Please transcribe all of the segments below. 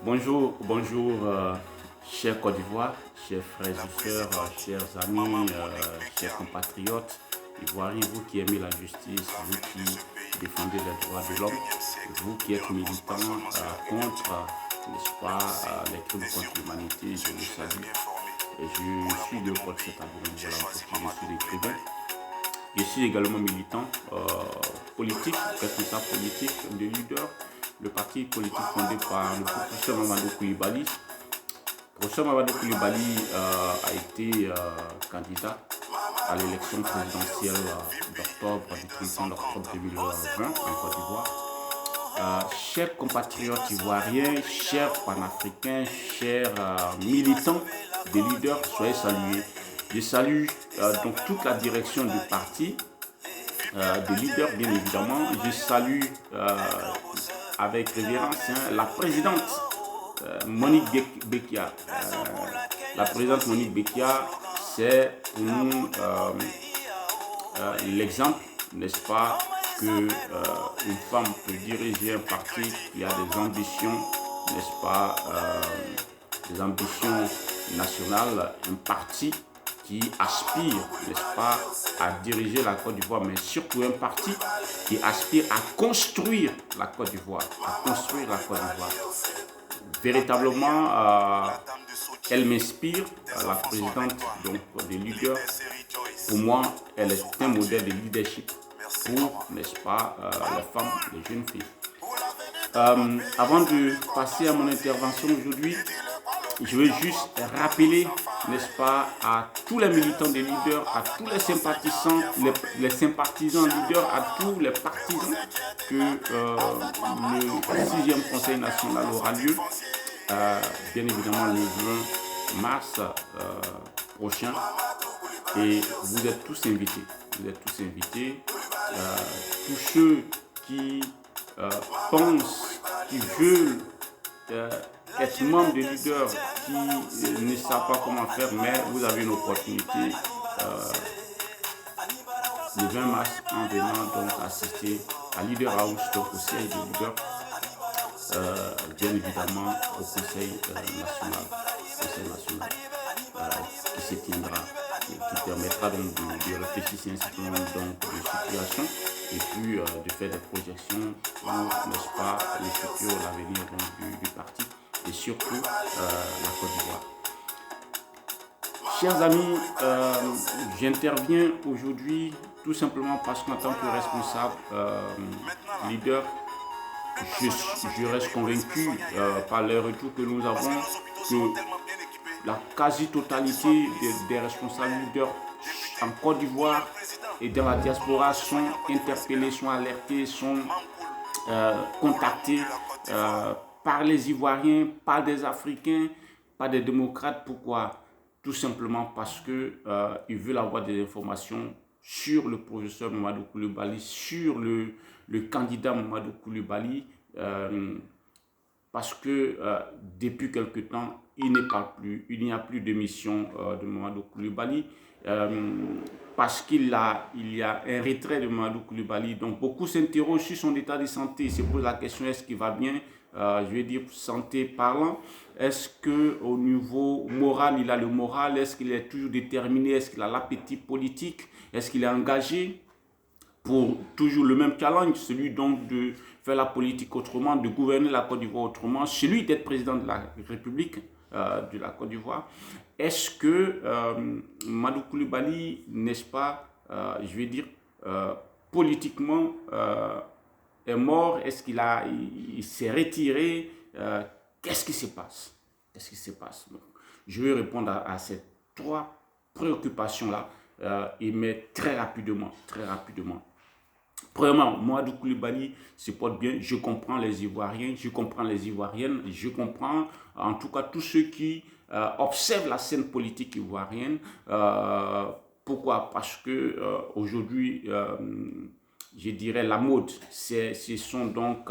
Bonjour, chers Côte d'Ivoire, chers frères et sœurs, chers amis, chers compatriotes ivoiriens, vous qui aimez la justice, vous qui défendez les droits de l'homme, vous qui êtes militants contre, n'est-ce pas, les crimes contre l'humanité, je vous salue. Je suis Léopold Sétabourin, voilà, je suis l'écrivain. Je suis également militant politique, responsable politique de leader, le parti politique fondé par le professeur Mamadou Koulibaly. Le professeur Mamadou Koulibaly a été candidat à l'élection présidentielle du 31 octobre 2020 en Côte d'Ivoire. Chers compatriotes ivoiriens, chers panafricains, chers militants des leaders, soyez salués. Je salue donc toute la direction du parti, des leaders bien évidemment. Je salue avec révérence la présidente Monique Bekia. La présidente Monique Bekia, c'est pour nous l'exemple, n'est-ce pas, qu'une femme peut diriger un parti qui a des ambitions, n'est-ce pas, des ambitions nationales, un parti qui aspire, n'est-ce pas, à diriger la Côte d'Ivoire, mais surtout un parti qui aspire à construire la Côte d'Ivoire, Véritablement, elle m'inspire, la présidente donc, des leaders. Pour moi, elle est un modèle de leadership pour, n'est-ce pas, les femmes, les jeunes filles. Avant de passer à mon intervention aujourd'hui, je veux juste rappeler, n'est-ce pas, à tous les militants des leaders, à tous les sympathisants, les sympathisants leaders, à tous les partisans que le 6e Conseil national aura lieu, bien évidemment le 20 mars prochain. Et vous êtes tous invités. Tous ceux qui pensent, qui veulent être membre de leaders, qui ne savent pas comment faire, mais vous avez une opportunité le 20 mars en venant donc assister à Leader House, donc au siège de leader, bien évidemment au Conseil national qui se tiendra, qui permettra donc de réfléchir un certain nombre de situations et puis de faire des projections pour, n'est-ce pas, le futur, l'avenir du parti et surtout la Côte d'Ivoire. Chers amis, j'interviens aujourd'hui tout simplement parce qu'en tant que responsable leader, je reste convaincu par les retours que nous avons que la quasi-totalité des responsables leaders en Côte d'Ivoire et dans la diaspora sont interpellés, sont alertés, sont contactés par les Ivoiriens, par des Africains, par des démocrates. Pourquoi? Tout simplement parce qu'ils veulent avoir des informations sur le professeur Mamadou Koulibaly, sur le candidat Mamadou Koulibaly, parce que depuis quelque temps, il n'y a plus de mission de Mamadou Koulibaly, parce qu'il y a un retrait de Mamadou Koulibaly. Donc beaucoup s'interrogent sur son état de santé, ils se posent la question, est-ce qu'il va bien, je vais dire santé parlant, est-ce qu'au niveau moral, il a le moral, est-ce qu'il est toujours déterminé, est-ce qu'il a l'appétit politique, est-ce qu'il est engagé pour toujours le même challenge, celui donc de faire la politique autrement, de gouverner la Côte d'Ivoire autrement, celui d'être président de la République de la Côte d'Ivoire. Est-ce que Mamadou Koulibaly, n'est-ce pas, je vais dire, politiquement est mort? Est-ce qu'il s'est retiré? Qu'est-ce qui se passe? Donc, je vais répondre à ces trois préoccupations-là, mais très rapidement. Premièrement, Mamadou Koulibaly se porte bien. Je comprends les Ivoiriens, je comprends les Ivoiriennes, je comprends en tout cas tous ceux qui observent la scène politique ivoirienne. Pourquoi? Parce que aujourd'hui, je dirais la mode, ce sont donc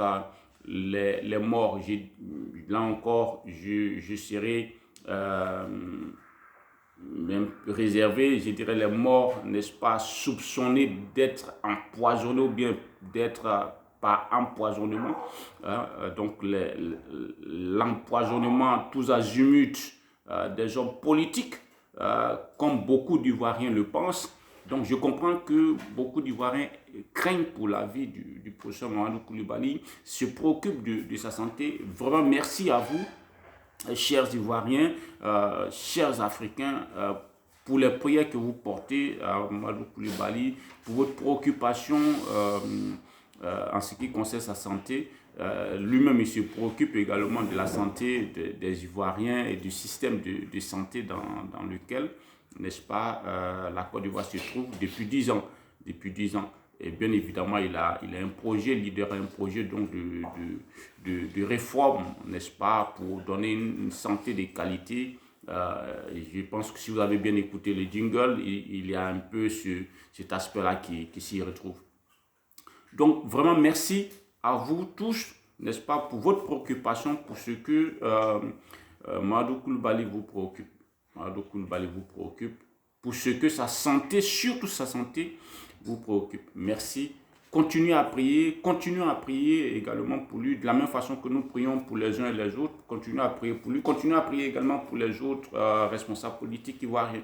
les morts. Là encore, je serai même réservé, je dirais les morts, n'est-ce pas, soupçonnés d'être empoisonnés ou bien d'être par empoisonnement. Donc l'empoisonnement tous azimuts des hommes politiques, comme beaucoup d'Ivoiriens le pensent. Donc je comprends que beaucoup d'Ivoiriens craignent pour la vie du professeur Mamadou Coulibaly, se préoccupent de sa santé. Vraiment merci à vous, chers Ivoiriens, chers Africains, pour les prières que vous portez à Mamadou Coulibaly, pour votre préoccupation en ce qui concerne sa santé. Lui-même, il se préoccupe également de la santé des Ivoiriens et du système de santé dans lequel, n'est-ce pas, la Côte d'Ivoire se trouve depuis 10 ans. Depuis 10 ans. Et bien évidemment, il a un projet, leader un projet donc de réforme, n'est-ce pas, pour donner une santé de qualité. Je pense que si vous avez bien écouté le jingle, il y a un peu cet aspect-là qui s'y retrouve. Donc vraiment merci à vous tous, n'est-ce pas, pour votre préoccupation, pour ce que Mamadou Coulibaly vous préoccupe. Mamadou Coulibaly vous préoccupe, pour ce que sa santé, surtout sa santé, vous préoccupe. Merci. Continuez à prier également pour lui, de la même façon que nous prions pour les uns et les autres. Continuez à prier pour lui, continuez à prier également pour les autres responsables politiques ivoiriens.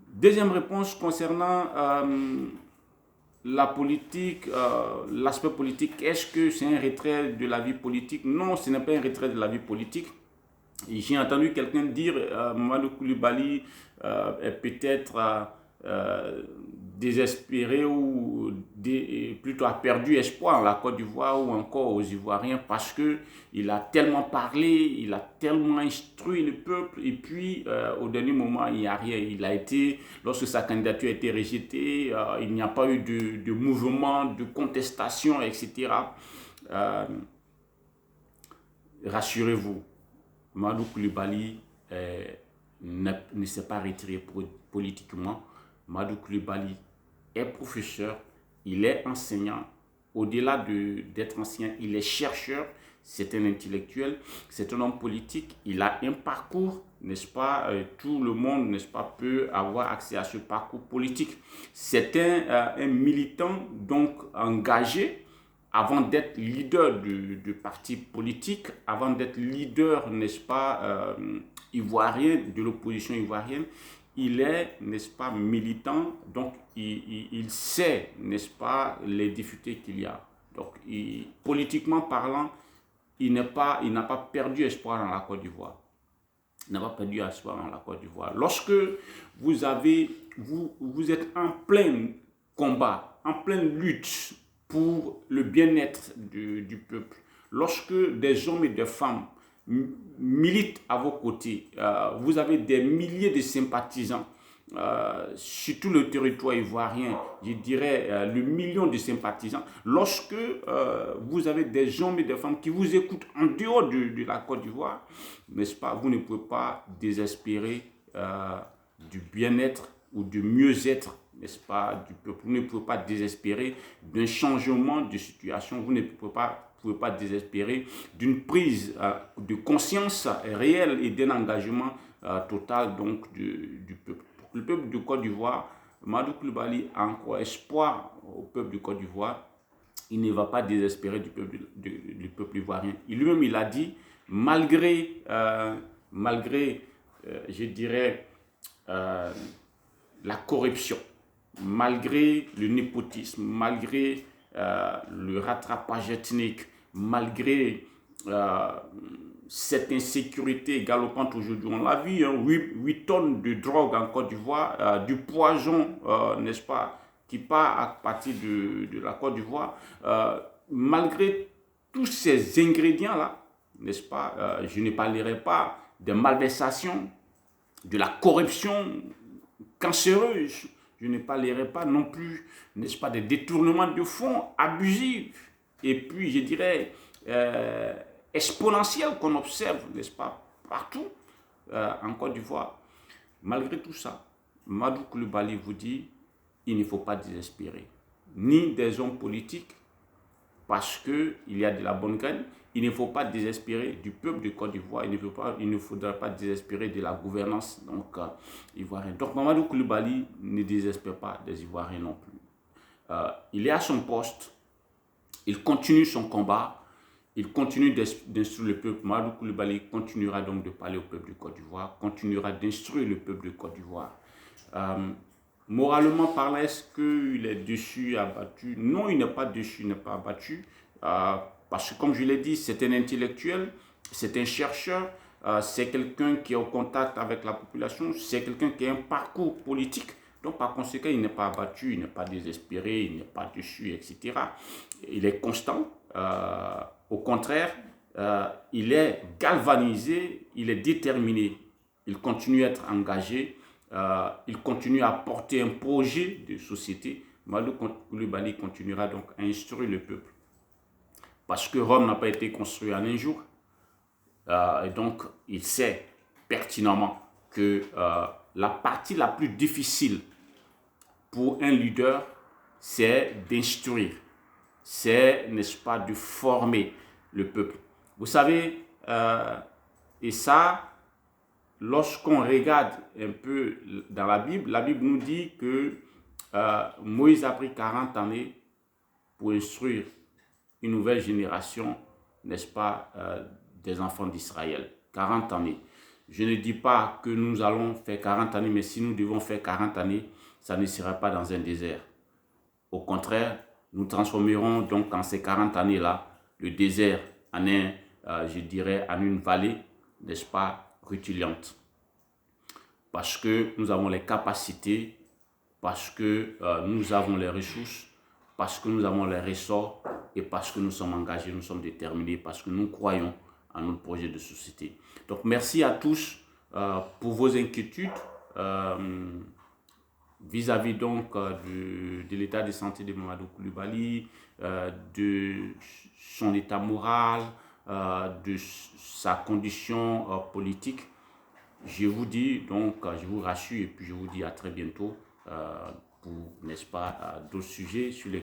Deuxième réponse concernant la politique, l'aspect politique. Est-ce que c'est un retrait de la vie politique? Non, ce n'est pas un retrait de la vie politique. J'ai entendu quelqu'un dire Mamadou Coulibaly est peut-être désespéré ou plutôt a perdu espoir en la Côte d'Ivoire ou encore aux Ivoiriens parce qu'il a tellement parlé, il a tellement instruit le peuple et puis au dernier moment il n'y a rien. Il a été, lorsque sa candidature a été rejetée, il n'y a pas eu de mouvement, de contestation, etc. Rassurez-vous, Mamadou Coulibaly ne s'est pas retiré politiquement. Mamadou Coulibaly est professeur, il est enseignant. Au-delà d'être enseignant, il est chercheur, c'est un intellectuel, c'est un homme politique. Il a un parcours, n'est-ce pas, tout le monde, n'est-ce pas, peut avoir accès à ce parcours politique. C'est un militant donc engagé. Avant d'être leader de parti politique, avant d'être leader, n'est-ce pas, ivoirien, de l'opposition ivoirienne, il est, n'est-ce pas, militant, donc il sait, n'est-ce pas, les difficultés qu'il y a. Donc, politiquement parlant, il n'a pas perdu espoir dans la Côte d'Ivoire. Il n'a pas perdu espoir dans la Côte d'Ivoire. Lorsque vous êtes en plein combat, en pleine lutte pour le bien-être du peuple, lorsque des hommes et des femmes militent à vos côtés, vous avez des milliers de sympathisants sur tout le territoire ivoirien, je dirais le million de sympathisants. Lorsque vous avez des hommes et des femmes qui vous écoutent en dehors de la Côte d'Ivoire, n'est-ce pas, vous ne pouvez pas désespérer du bien-être ou du mieux-être, n'est-ce pas, du peuple. Vous ne pouvez pas désespérer d'un changement de situation. Vous ne pouvez pas désespérer d'une prise de conscience réelle et d'un engagement total donc du peuple. Pour le peuple de Côte d'Ivoire, Mamadou Coulibaly a encore espoir au peuple de Côte d'Ivoire. Il ne va pas désespérer du peuple ivoirien. Lui-même, il a dit, malgré je dirais, la corruption, malgré le népotisme, malgré le rattrapage ethnique, malgré cette insécurité galopante aujourd'hui, on l'a vu, hein, 8 tonnes de drogue en Côte d'Ivoire, du poison, n'est-ce pas, qui part à partir de la Côte d'Ivoire. Malgré tous ces ingrédients-là, n'est-ce pas, je ne parlerai pas des malversations, de la corruption cancéreuse, je ne parlerai pas non plus, n'est-ce pas, des détournements de fonds abusifs, et puis je dirais exponentiels qu'on observe, n'est-ce pas, partout en Côte d'Ivoire. Malgré tout ça, Mamadou Coulibaly vous dit, il ne faut pas désespérer, ni des hommes politiques, parce qu'il y a de la bonne graine. Il ne faut pas désespérer du peuple de Côte d'Ivoire, il ne faudra pas désespérer de la gouvernance ivoirienne. Donc Mamadou Coulibaly ne désespère pas des Ivoiriens non plus. il est à son poste, il continue son combat, il continue d'instruire le peuple. Mamadou Coulibaly continuera donc de parler au peuple de Côte d'Ivoire, continuera d'instruire le peuple de Côte d'Ivoire. Moralement parlant, est-ce qu'il est déçu, abattu? Non, il n'est pas déçu, il n'est pas abattu. Parce que comme je l'ai dit, c'est un intellectuel, c'est un chercheur, c'est quelqu'un qui est au contact avec la population, c'est quelqu'un qui a un parcours politique. Donc par conséquent, il n'est pas abattu, il n'est pas désespéré, il n'est pas déçu, etc. Il est constant. Au contraire, il est galvanisé, il est déterminé. Il continue à être engagé, il continue à porter un projet de société. Mamadou Coulibaly continuera donc à instruire le peuple. Parce que Rome n'a pas été construit en un jour. Et donc, il sait pertinemment que la partie la plus difficile pour un leader, c'est d'instruire. C'est, n'est-ce pas, de former le peuple. Vous savez, et ça, lorsqu'on regarde un peu dans la Bible nous dit que Moïse a pris 40 années pour instruire une nouvelle génération, n'est-ce pas, des enfants d'Israël. 40 années. Je ne dis pas que nous allons faire 40 années, mais si nous devons faire 40 années, ça ne sera pas dans un désert. Au contraire, nous transformerons donc en ces 40 années-là le désert en je dirais, en une vallée, n'est-ce pas, rutilante. Parce que nous avons les capacités, parce que nous avons les ressources, parce que nous avons les ressorts et parce que nous sommes engagés, nous sommes déterminés, parce que nous croyons à notre projet de société. Donc merci à tous pour vos inquiétudes vis-à-vis donc de l'état de santé de Mamadou Coulibaly, de son état moral, de sa condition politique. Je vous dis donc, je vous rassure et puis je vous dis à très bientôt pour, n'est-ce pas, d'autres sujets sur lesquels